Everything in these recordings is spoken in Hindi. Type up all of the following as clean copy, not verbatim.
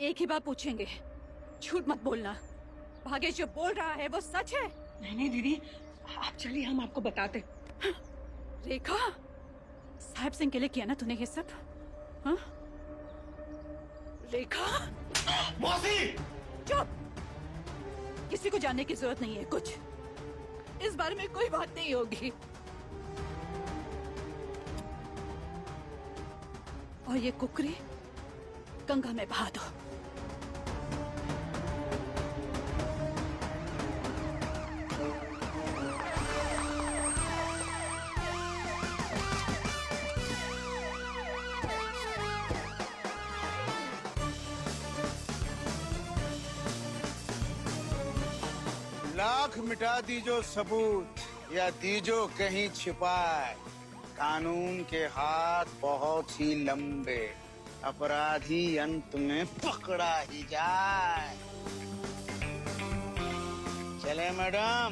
एक ही बात पूछेंगे, झूठ मत बोलना। भागेश जो बोल रहा है वो सच है? नहीं नहीं दीदी, आप चलिए, हम आपको बताते। रेखा, साहब सिंह के लिए किया ना तूने ये सब? हाँ? रेखा, मौसी! चुप! किसी को जानने की जरूरत नहीं है कुछ। इस बारे में कोई बात नहीं होगी। और ये कुकरी गंगा में बहा दो। लाख मिटा दीजो सबूत या दीजो कहीं छिपाए, कानून के हाथ बहुत ही लंबे, अपराधी अंत में पकड़ा ही जाए। चले मैडम।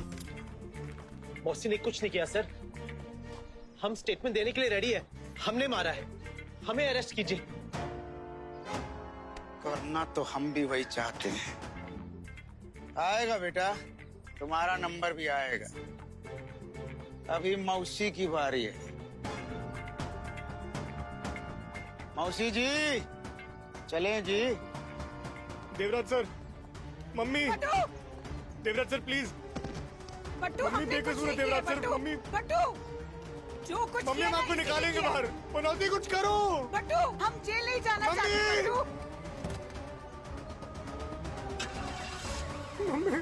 मौसी ने कुछ नहीं किया सर, हम स्टेटमेंट देने के लिए रेडी है। हमने मारा है, हमें अरेस्ट कीजिए। करना तो हम भी वही चाहते हैं। आएगा बेटा, तुम्हारा नंबर भी आएगा। अभी मौसी की बारी है। मौसी जी, चलें जी। Devraj sir, mummy. Devraj sir please. Battu, mummy बेकसूर है देवराज सर। मम्मी, बट्टू, जो कुछ मम्मी हम आपको निकालेंगे बाहर। मनौती कुछ करो। बट्टू, हम जेल नहीं जाना चाहते। बट्टू, मम्मी।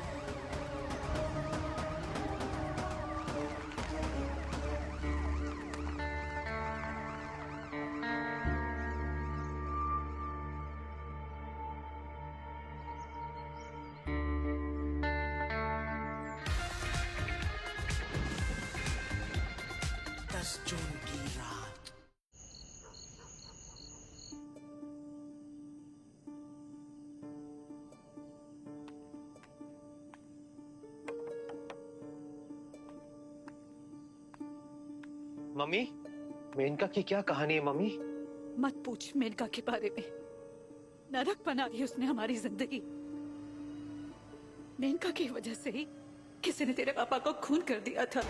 जून की रात। मम्मी, मेनका की क्या कहानी है मम्मी? मत पूछ मेनका के बारे में। नरक बना दी उसने हमारी जिंदगी। मेनका की वजह से ही किसी ने तेरे पापा को खून कर दिया था।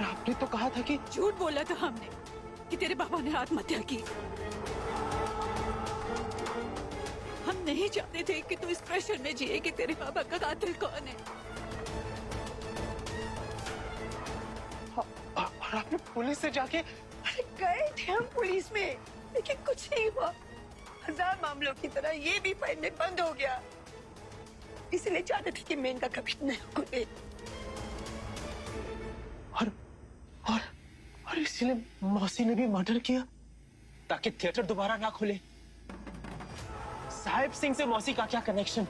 आपने तो कहा था कि झूठ बोला था हमने कि तेरे पापा ने आत्महत्या की। हम नहीं चाहते थे कि तू इस प्रेशर में जिए कि तेरे पापा का कातिल कौन है। और आपने पुलिस से जाके? अरे गए थे हम पुलिस में, लेकिन कुछ नहीं हुआ। हजार मामलों की तरह ये भी पढ़ने बंद हो गया। इसलिए चाहते थे कि मेनका कभी न खुले। और इसलिए मौसी ने भी मर्डर किया ताकि थिएटर दोबारा ना खुले। साहिब सिंह से मौसी का क्या कनेक्शन?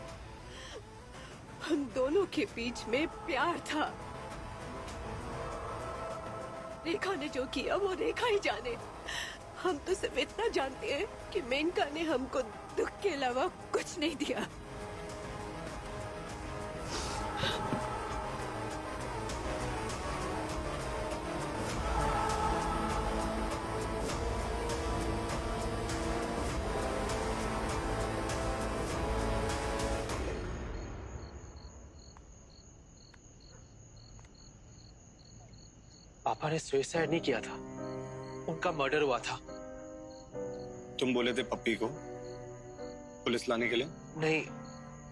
हम दोनों के बीच में प्यार था। रेखा ने जो किया वो रेखा ही जाने। हम तो सिर्फ इतना जानते हैं कि मेनका ने हमको दुख के अलावा कुछ नहीं दिया। पापा ने सुसाइड नहीं किया था, उनका मर्डर हुआ था। तुम बोले थे पप्पी को पुलिस लाने के लिए? नहीं,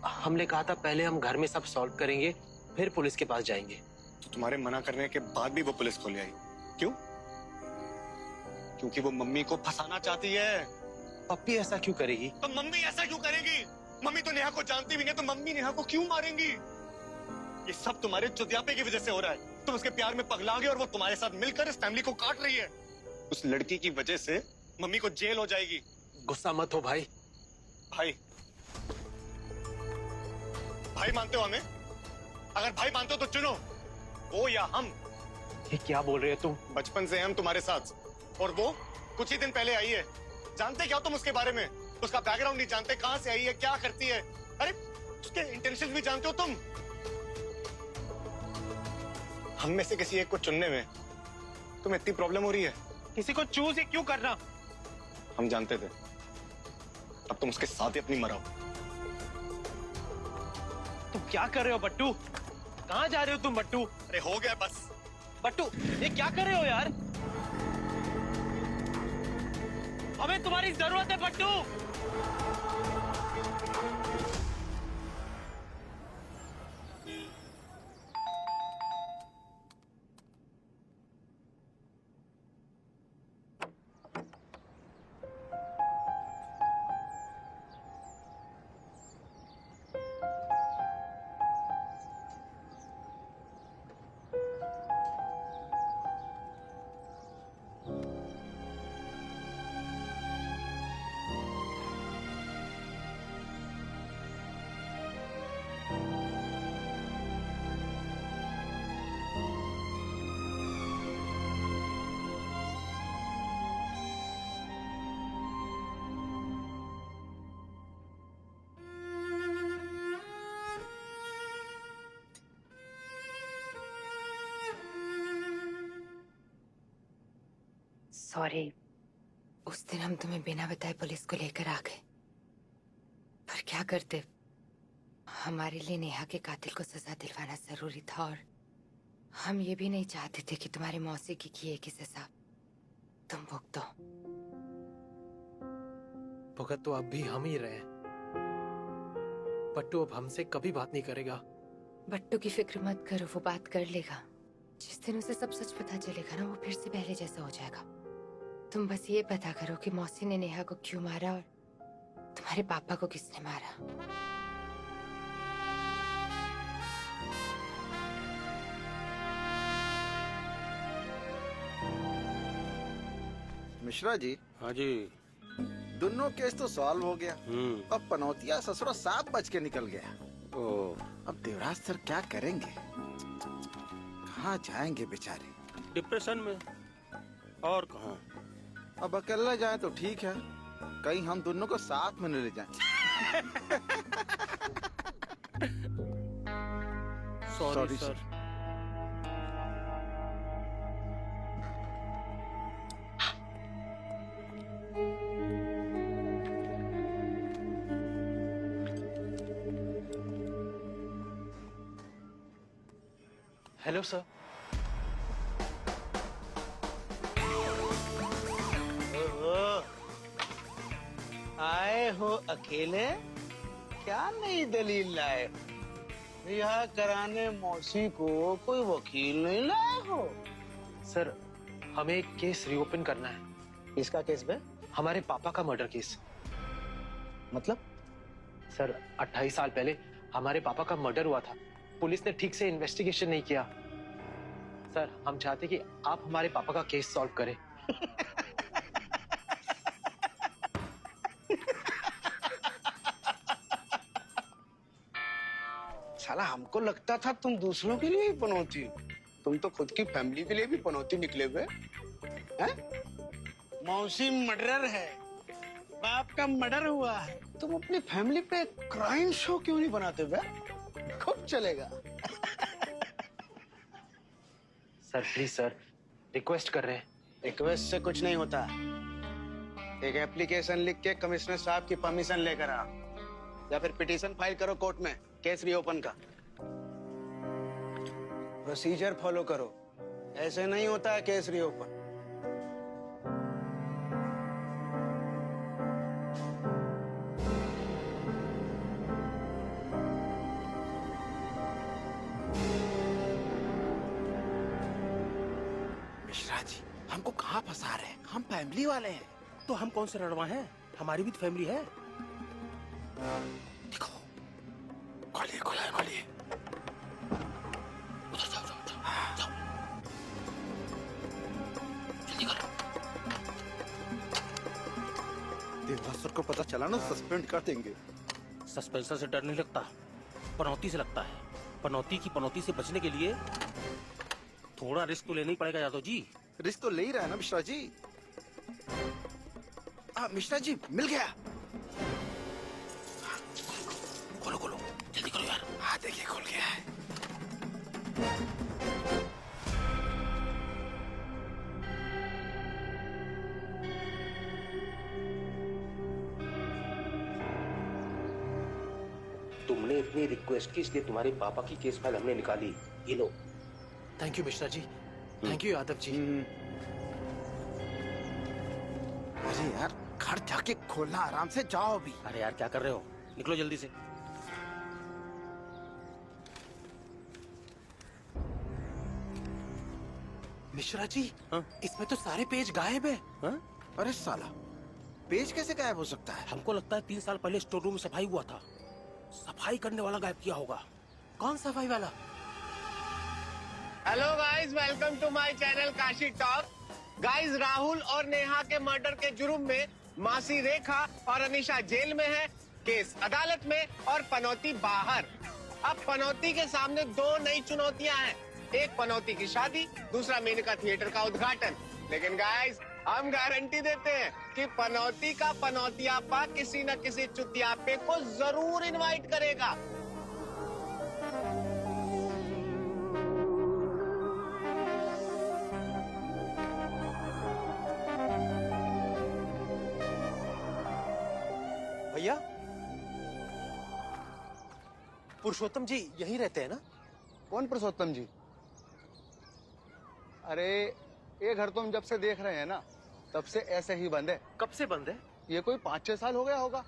हमने कहा था पहले हम घर में सब सॉल्व करेंगे, फिर पुलिस के पास जाएंगे। तो तुम्हारे मना करने के बाद भी वो पुलिस को ले आई क्यों? क्योंकि वो मम्मी को फंसाना चाहती है। पप्पी ऐसा क्यों करेगी? तो मम्मी ऐसा क्यों करेगी? मम्मी तो नेहा को जानती भी नहीं, तो मम्मी नेहा को क्यों मारेंगी? ये सब तुम्हारे चुतियापे की वजह से हो रहा है। तुम उसके प्यार में पगला गए और वो तुम्हारे साथ मिलकर इस फैमिली को काट रही है। उस लड़की की वजह से मम्मी को जेल हो जाएगी। गुस्सा मत हो भाई। भाई भाई मानते हो हमें? अगर भाई मानते हो तो चुनो, वो या हम। ये क्या बोल रहे हो तुम? बचपन से हम तुम्हारे साथ, और वो कुछ ही दिन पहले आई है। जानते क्या तुम उसके बारे में? उसका बैकग्राउंड नहीं जानते, कहां से आई है, क्या करती है। अरे उसके इंटेंशंस भी जानते हो तुम। हम में से किसी एक को चुनने में तुम्हें इतनी प्रॉब्लम हो रही है? किसी को चूज ही क्यों करना? हम जानते थे, अब तुम उसके साथ ही अपनी मराओ। तुम क्या कर रहे हो बट्टू? कहाँ जा रहे हो तुम बट्टू? अरे हो गया बस। बट्टू ये क्या कर रहे हो यार? हमें तुम्हारी जरूरत है बट्टू। सॉरी, उस दिन हम तुम्हें बिना बताए पुलिस को लेकर आ गए, पर क्या करते, हमारे लिए नेहा के कातिल को सजा दिलवाना जरूरी था और हम ये भी नहीं चाहते थे कि तुम्हारे मौसी की किए की सजा तुम भुगतो। भुगत तो अब भी हम ही रहे। बट्टू अब हमसे कभी बात नहीं करेगा। बट्टू की फिक्र मत करो, वो बात कर लेगा। जिस दिन उसे सब सच पता चलेगा ना, वो फिर से पहले जैसा हो जाएगा। तुम बस ये पता करो कि मौसी ने नेहा को क्यों मारा और तुम्हारे पापा को किसने मारा। मिश्रा जी। हाँ जी। दोनों केस तो सॉल्व हो गया। अब पनौतिया ससुरा 7 बज के निकल गया। अब देवराज सर क्या करेंगे? कहाँ जाएंगे बेचारे? डिप्रेशन में और कहाँ। अब अकेला जाए तो ठीक है, कहीं हम दोनों को साथ में न ले जाएं। Sorry sir. Hello sir. आए हो अकेले? क्या नई दलील लाए हो? रिहा कराने मौसी को कोई वकील नहीं लाए हो? सर हमें एक केस रीओपन करना है। किसका केस बे? हमारे पापा का मर्डर केस। मतलब? सर 28 साल पहले हमारे पापा का मर्डर हुआ था। पुलिस ने ठीक से इन्वेस्टिगेशन नहीं किया। सर हम चाहते कि आप हमारे पापा का केस सॉल्व करें। साला हमको लगता था तुम दूसरों के लिए ही पनौती हो। तुम तो खुद की फैमिली के लिए भी पनौती निकले हुए हैं? मौसी मर्डरर है, बाप का मर्डर हुआ है, तुम अपनी फैमिली पे क्राइम शो क्यों नहीं बनाते बे? खूब चलेगा। सर प्लीज सर, रिक्वेस्ट कर रहे हैं। रिक्वेस्ट से कुछ नहीं होता। एक एप्लीकेशन लिख के कमिश्नर साहब की परमिशन लेकर आ, या फिर पिटीशन फाइल करो कोर्ट में केस रीओपन का। प्रोसीजर फॉलो करो, ऐसे नहीं होता है केस रीओपन। मिश्रा जी, हमको कहाँ फंसा रहे हैं? हम फैमिली वाले हैं। तो हम कौन से लड़वा हैं? हमारी भी तो फैमिली है। देखो, खोलिए खोलिए खोलिए। उधर जाओ जाओ जाओ जाओ। जल्दी करो। देवासुर को पता चला ना, सस्पेंड कर देंगे। सस्पेंशन से डर नहीं लगता, पनौती से लगता है। पनौती की पनौती से बचने के लिए थोड़ा रिस्क तो लेना ही पड़ेगा यादव जी। रिस्क तो ले ही रहा है ना मिश्रा जी। मिश्रा जी मिल गया। खोलो खोलो जल्दी करो यार। हाँ देखिए खुल गया है। तुमने इतनी रिक्वेस्ट की इसलिए तुम्हारे पापा की केस फाइल हमने निकाली। ये लो। Thank you Mishra ji, thank you Yadav ji. अरे यार घर जाके खोलना, आराम से जाओ अभी। अरे यार क्या कर रहे हो, निकलो जल्दी से। मिश्रा जी, हाँ? इसमें तो सारे पेज गायब है। हाँ? अरे साला, पेज कैसे गायब हो सकता है? हमको लगता है 3 साल पहले स्टोर रूम में सफाई हुआ था, सफाई करने वाला गायब किया होगा। कौन सफाई वाला? Hello guys, welcome to my channel Kashi talk. Guys, Rahul और नेहा के मर्डर के जुर्म में मासी रेखा और अनीशा जेल में है, केस अदालत में और पनौती बाहर। अब पनौती के सामने 2 नई चुनौतियां हैं, एक पनौती की शादी, दूसरा मेनका थिएटर का उद्घाटन। लेकिन गाइस, हम गारंटी देते हैं कि पनौती का पनौतियापा किसी न किसी चुतियापे को जरूर इनवाइट करेगा। भैया, पुरुषोत्तम जी यहीं रहते हैं ना? कौन पुरुषोत्तम जी? अरे ये घर तो हम जब से देख रहे हैं ना, तब से ऐसे ही बंद है। कब से बंद है? ये कोई 5-6 साल हो गया होगा।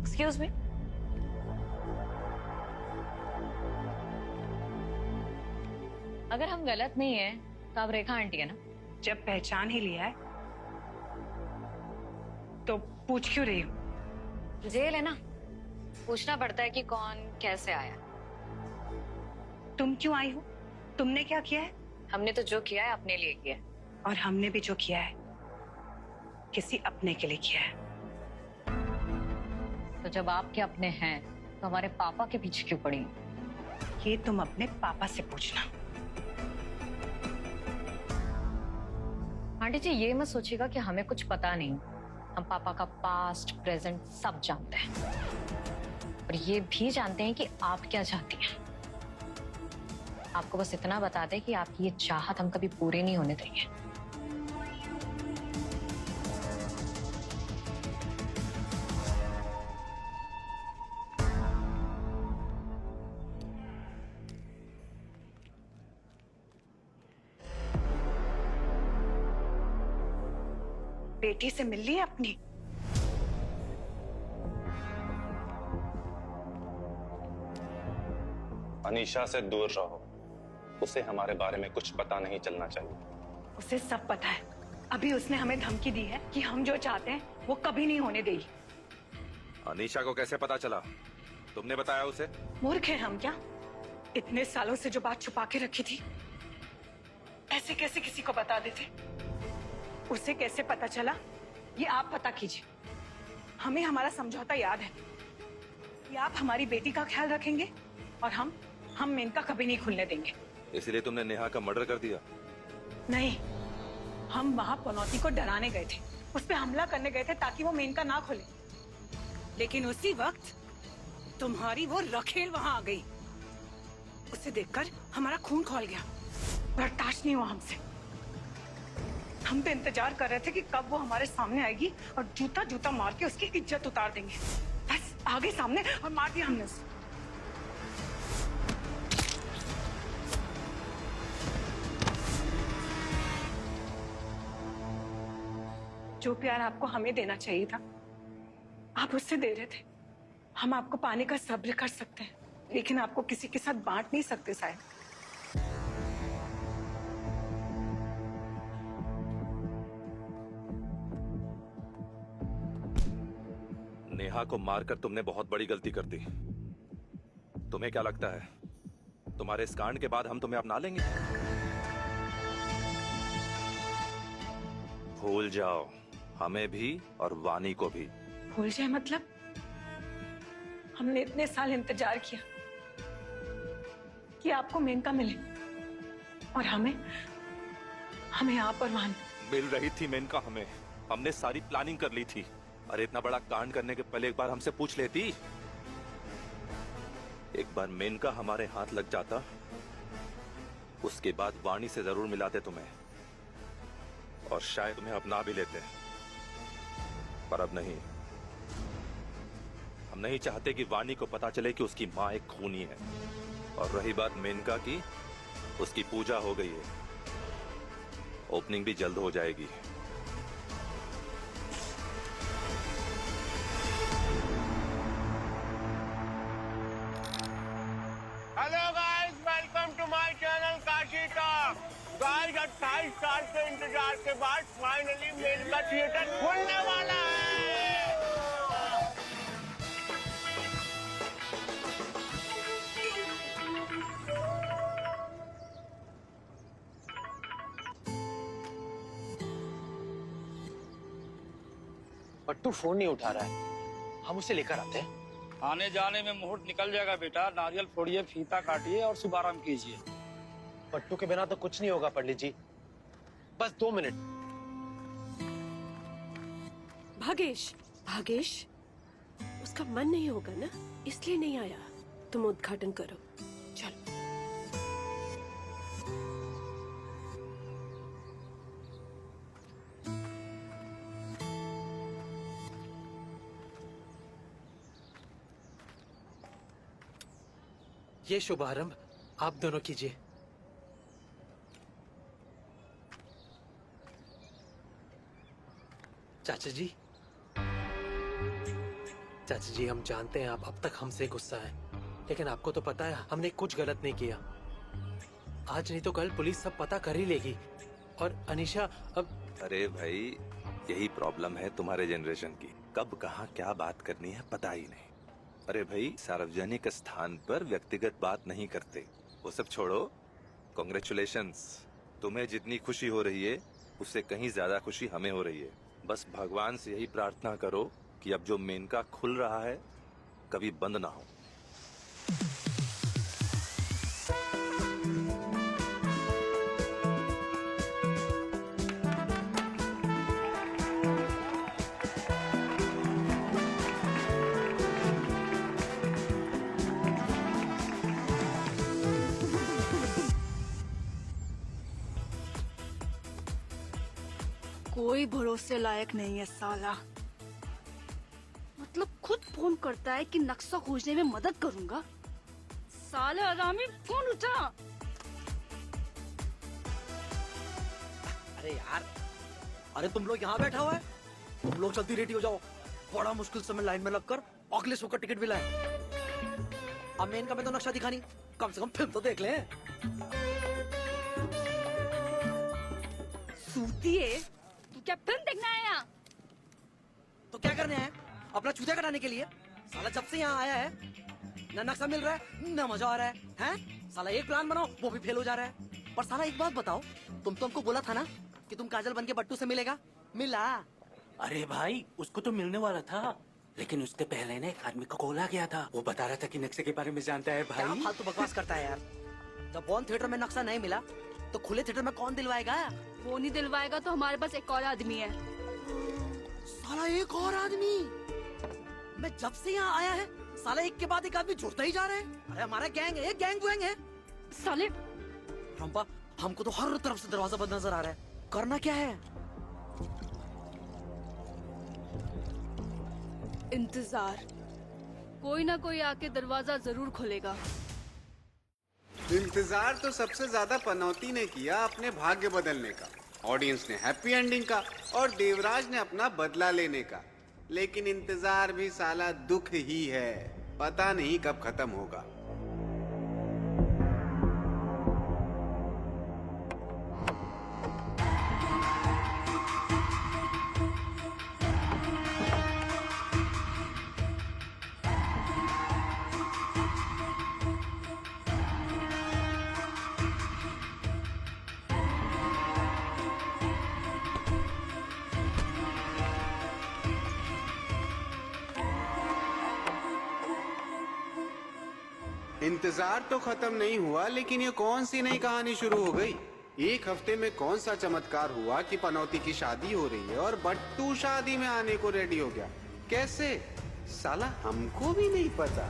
एक्सक्यूज मी, अगर हम गलत नहीं है तो आप रेखा आंटी है ना? जब पहचान ही लिया है तो पूछ क्यों रही हो? जेल है ना, पूछना पड़ता है कि कौन कैसे आया। तुम क्यों आई हो? तुमने क्या किया है? हमने तो जो किया है अपने लिए किया है। और हमने भी जो किया है किसी अपने के लिए किया है। तो जब आपके अपने हैं तो हमारे पापा के पीछे क्यों पड़ी? ये तुम अपने पापा से पूछना। आंटी जी, ये मत सोचिएगा कि हमें कुछ पता नहीं। हम पापा का पास्ट प्रेजेंट सब जानते हैं और ये भी जानते हैं कि आप क्या चाहती हैं। आपको बस इतना बता दें कि आपकी ये चाहत हम कभी पूरी नहीं होने देंगे। बेटी से मिल ली है अपनी? अनीशा से दूर रहो, उसे हमारे बारे में कुछ पता नहीं चलना चाहिए। उसे सब पता है। अभी उसने हमें धमकी दी है कि हम जो चाहते हैं वो कभी नहीं होने देगी। अनीशा को कैसे पता चला? तुमने बताया उसे? मूर्ख है हम क्या? इतने सालों से जो बात छुपा के रखी थी, ऐसे कैसे किसी को बता देते? उसे कैसे पता चला ये आप पता कीजिए। हमें हमारा समझौता याद है कि आप हमारी बेटी का ख्याल रखेंगे और हम मेनका कभी नहीं खुलने देंगे। इसलिए तुमने नेहा का मर्डर कर दिया? नहीं, हम वहां पनौती को डराने गए थे, उस पर हमला करने गए थे ताकि वो मेनका ना खोले। लेकिन उसी वक्त तुम्हारी वो रखेल वहां आ गई। उसे देखकर हमारा खून खौल गया, बर्दाश्त नहीं हुआ हमसे। हम तो इंतजार कर रहे थे कि कब वो हमारे सामने आएगी और जूता जूता मार के उसकी इज्जत उतार देंगे। बस आ गई सामने और मार दिया हमने उसे। जो प्यार आपको हमें देना चाहिए था, आप उससे दे रहे थे। हम आपको पाने का सब्र कर सकते हैं, लेकिन आपको किसी के साथ बांट नहीं सकते शायद। नेहा को मारकर तुमने बहुत बड़ी गलती कर दी। तुम्हें क्या लगता है तुम्हारे इस कांड के बाद हम तुम्हें अपना लेंगे? भूल जाओ, हमें भी और वानी को भी। भूल जाए मतलब? हमने इतने साल इंतजार किया कि आपको मेनका मिले, और हमें आप और वानी। मिल रही थी मेनका हमें, हमने सारी प्लानिंग कर ली थी। अरे इतना बड़ा कांड करने के पहले एक बार हमसे पूछ लेती। एक बार मेनका हमारे हाथ लग जाता, उसके बाद वाणी से जरूर मिलाते तुम्हें, और शायद तुम्हें अपना भी लेते। पर अब नहीं। हम नहीं चाहते कि वाणी को पता चले कि उसकी माँ एक खूनी है। और रही बात मेनका की, उसकी पूजा हो गई है, ओपनिंग भी जल्द हो जाएगी। Hello guys, welcome to my channel Kashi talk. Guys 28 साल के इंतजार के बाद फाइनली मेनका थिएटर खुलने वाला है। पट्टू फोन नहीं उठा रहा है, हम उसे लेकर आते हैं। आने जाने में मुहूर्त निकल जाएगा बेटा। नारियल फोड़िए, फीता काटिए और शुभारंभ कीजिए। पट्टू के बिना तो कुछ नहीं होगा पंडित जी, बस 2 मिनट। भागेश, उसका मन नहीं होगा ना, इसलिए नहीं आया। तुम उद्घाटन करो, चलो। ये शुभारंभ आप दोनों कीजिए। चाचा जी, हम जानते हैं आप अब तक हमसे गुस्सा है, लेकिन आपको तो पता है हमने कुछ गलत नहीं किया। आज नहीं तो कल पुलिस सब पता कर ही लेगी, और अनीशा अब। अरे भाई, यही प्रॉब्लम है तुम्हारे जनरेशन की, कब कहाँ क्या बात करनी है पता ही नहीं। अरे भाई, सार्वजनिक स्थान पर व्यक्तिगत बात नहीं करते। वो सब छोड़ो, कॉन्ग्रेचुलेशंस। तुम्हें जितनी खुशी हो रही है उससे कहीं ज्यादा खुशी हमें हो रही है। बस भगवान से यही प्रार्थना करो कि अब जो मेनका खुल रहा है कभी बंद ना हो। कोई भरोसे लायक नहीं है साला। मतलब खुद फोन करता है कि नक्शा खोजने में मदद करूंगा। साले हरामी, फोन उठा। अरे यार, अरे तुम लोग यहाँ बैठा हुआ है, तुम लोग जल्दी रेडी हो जाओ। बड़ा मुश्किल से मैं लाइन में लगकर अगले शो का टिकट भी लाए। अब मेन का मैं तो नक्शा दिखानी, कम से कम फिल्म तो देख ले। सूतिए, तू क्या फिल्म देखना है यहाँ? तो क्या करने हैं? अपना चूतिया कटाने के लिए? साला जब से यहाँ आया है न नक्शा मिल रहा है न मजा आ रहा है, हैं? साला एक प्लान बनाओ वो भी फेल हो जा रहा है। पर साला एक बात बताओ, तुम तो हमको बोला था ना कि तुम काजल बन के बट्टू से मिलेगा, मिला? अरे भाई, उसको तो मिलने वाला था, लेकिन उसके पहले ने एक आदमी को कॉल गया था। वो बता रहा था कि नक्शे के बारे में जानता है। भाई क्या फालतू बकवास करता है यार। जब बॉर्न थिएटर में नक्शा नहीं मिला तो खुले थिएटर में कौन दिलवाएगा? वो नहीं दिलवाएगा तो हमारे पास एक और आदमी है। साला एक और आदमी? मैं जब से यहाँ आया है साला एक के बाद एक आदमी जुड़ता ही जा रहे हैं। अरे हमारा गैंग है, गैंग वैंग है साले। रंपा, हमको तो हर तरफ से दरवाजा बंद नजर आ रहा है, करना क्या है? इंतजार, कोई ना कोई आके दरवाजा जरूर खोलेगा। इंतजार तो सबसे ज्यादा पनौती ने किया अपने भाग्य बदलने का। ऑडियंस ने हैप्पी एंडिंग का और देवराज ने अपना बदला लेने का। लेकिन इंतजार भी साला दुख ही है, पता नहीं कब खत्म होगा। इंतजार तो खत्म नहीं हुआ, लेकिन ये कौन सी नई कहानी शुरू हो गई? एक हफ्ते में कौन सा चमत्कार हुआ कि पनौती की शादी हो रही है और बट्टू शादी में आने को रेडी हो गया? कैसे? साला हमको भी नहीं पता।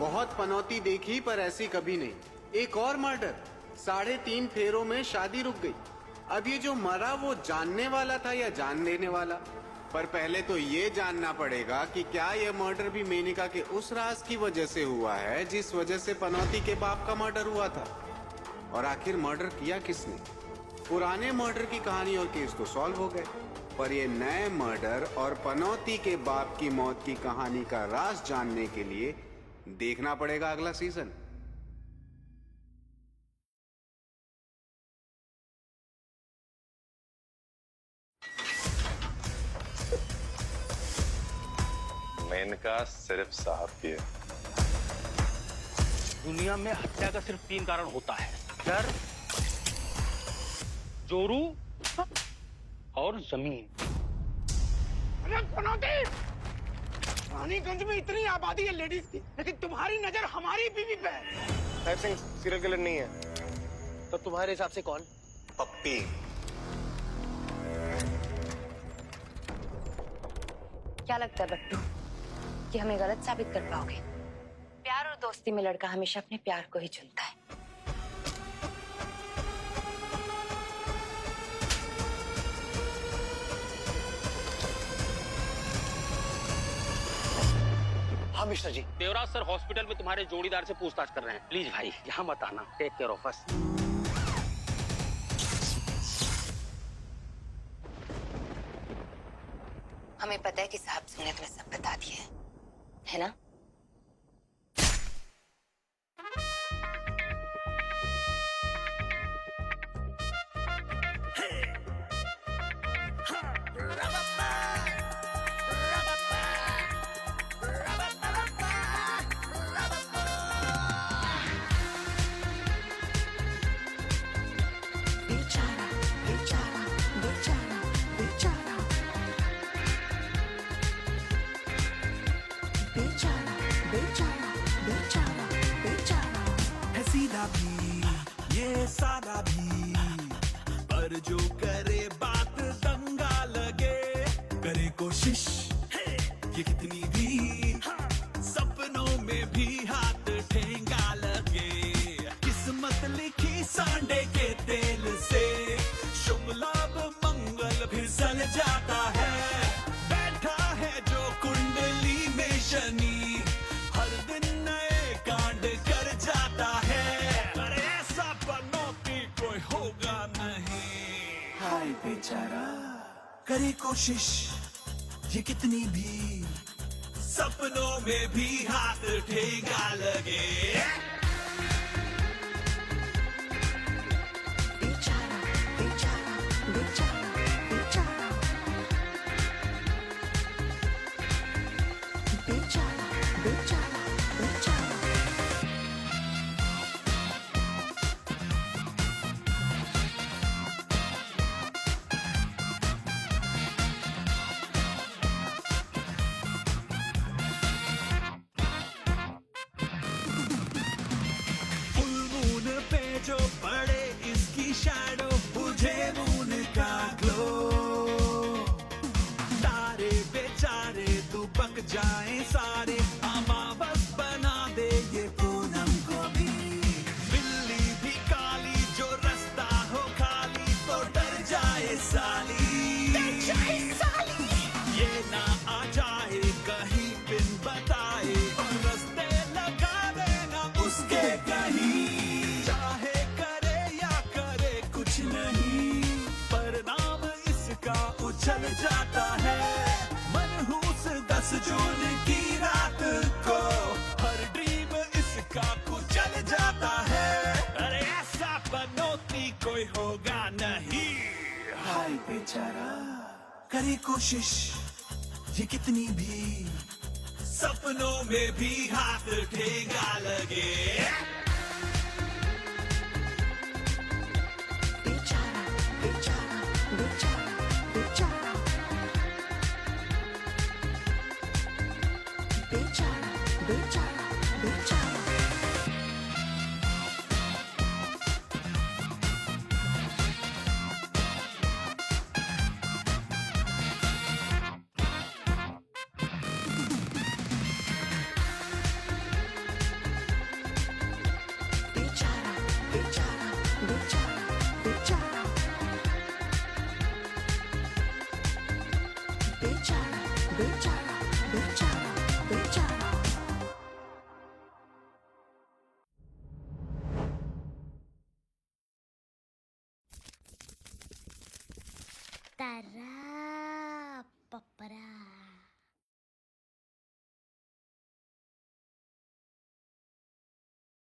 बहुत पनौती देखी पर ऐसी कभी नहीं। एक और मर्डर, 3.5 फेरों में शादी रुक गई। अब ये जो मरा वो जानने वाला था या जान लेने वाला? पर पहले तो ये जानना पड़ेगा कि क्या ये मर्डर भी मेनका के उस राज की वजह से हुआ है जिस वजह से पनौती के बाप का मर्डर हुआ था। और आखिर मर्डर किया किसने? पुराने मर्डर की कहानी और केस तो सॉल्व हो गए, पर ये नए मर्डर और पनौती के बाप की मौत की कहानी का राज जानने के लिए देखना पड़ेगा अगला सीजन। मेनका सिर्फ साहब की है। दुनिया में हत्या का सिर्फ 3 कारण होता है: डर, जोरू और जमीन। अरे पनौती, रानीगंज में इतनी आबादी है लेडीज की, लेकिन तुम्हारी नजर हमारी बीवी पे है। साहिब सिंह सीरियल किलर नहीं है। तो तुम्हारे हिसाब से कौन? पप्पी। क्या लगता है बट्टू कि हमें गलत साबित कर पाओगे? प्यार और दोस्ती में लड़का हमेशा अपने प्यार को ही चुनता है। हाँ मिस्टर जी। देवराज सर हॉस्पिटल में तुम्हारे जोड़ीदार से पूछताछ कर रहे हैं। प्लीज भाई यहाँ मत आना। Take care of us. हमें पता है कि साहब सिंह ने तुम्हें सब बता दिया है ना? सादा भी, पर जो करे बात दंगा लगे, करे कोशिश ये कितनी भी, सपनों में भी हाथ ठेंगा लगे। किस्मत लिखी सांडे के तेल से, शुभ लाभ मंगल भी सल जाता है। बैठा है जो कुंडली में शनि, हर दिन नए कांड कर जाता है। होगा नहीं। हाय बेचारा, करे कोशिश ये कितनी भी, सपनों में भी हाथ ठेंगा लगे। बेचारा बेचारा बेचारा बेचारा बेचारा बेचारा बेचारा। जो पड़े इसकी शैडो बुझे मून का ग्लो, तारे बेचारे दुबक जाए सारे, अमावस बना दे ये पूनम को भी। बिल्ली भी काली जो रास्ता हो खाली तो डर जाए साली, ये ना आ जाए कहीं बिन बताए और रास्ते लगा देना उसके कहीं। चाहे करे या करे कुछ नहीं, परिणाम इसका उछल जाता है। मनहूस 10 जून की रात को हर ड्रीम इसका कुचल जाता है। अरे ऐसा पनौती कोई होगा नहीं। हाय बेचारा करे कोशिश ये कितनी भी, सपनों में भी हाथ ठेगा लगे। बेचारा बेचारा बेचारा बेचारा बेचारा बेचारा बेचारा। बेचारा बेचारा बेचारा बेचारा बेचारा बेचारा बेचारा बेचारा। तारा पपरा